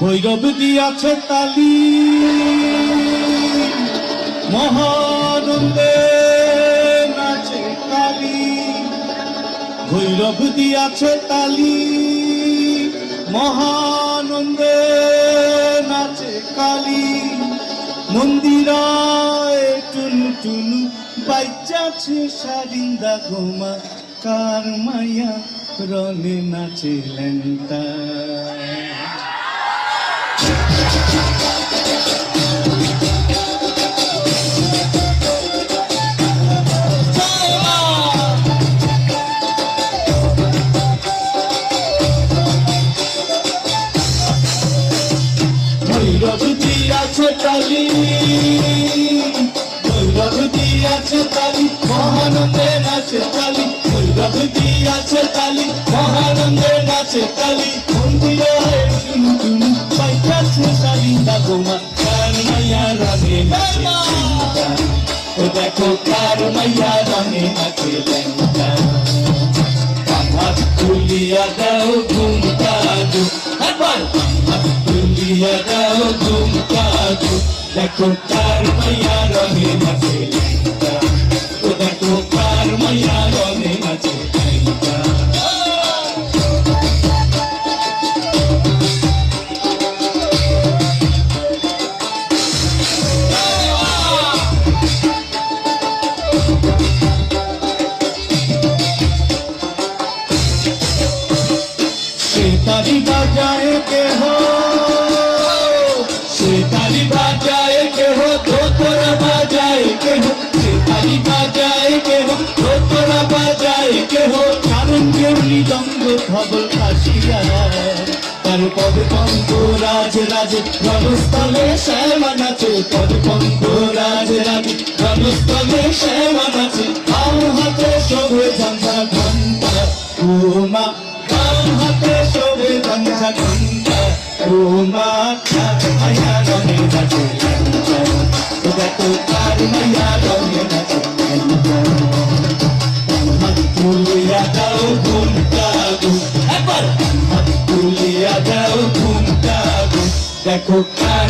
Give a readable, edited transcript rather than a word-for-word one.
ভৈরব দিয়াছে তালি মহানন্দে নাচে কালী। ভৈরব দিয়াছে তালি মহানন্দে নাচে কালী। মন্দিরায় টুনু টুনু বাইচাছে সারিন্দা গোমা কার মায়া রনে নাচে লেন্তা। ভৈরব দিয়াছে তালি ভৈরব দিয়াছে তালি মহানন্দে নাচে কালী। ভৈরব দিয়াছে তালি মহানন্দে নাচে কালী। মন্দিরায় টুনু টুনু বাইচাছে সারিন্দা গোমা কার মায়া রনে নাচে লেন্তা। ও দেখো কার মায়া রনে নাচে লেন্তা। আমার তুলিয়া দাও ঘুমটা দু একবার তুলিয়া দাও ঘুমটা দু। দেখো কার মায়া রনে নাচে লেন্তা। ও দেখো কার মায়া রনে নাচে লেন্তা। ताली बजाए के हो से ताली बजाए के हो दो तोरा बजाए के हो। से ताली बजाए के हो दो तोरा बजाए के हो। कारण के मृदंग धबल खासिया तार पद पंग राज राज रणस्थले श्यामा नाचे। पद पंग राज राज रणस्थले श्यामा नाचे। आओ हाथे शोभे झंझा घंटा उमा হাতে শোভে ঘণ্টা ঘণ্টা উমা কার মায়া রনে নাচে লেন্তা। ও দেখো কার মায়া রনে নাচে লেন্তা। হাত তুলিয়া দাও ঘুমটা গো একবার হাত তুলিয়া দাও ঘুমটা গো। দেখো কার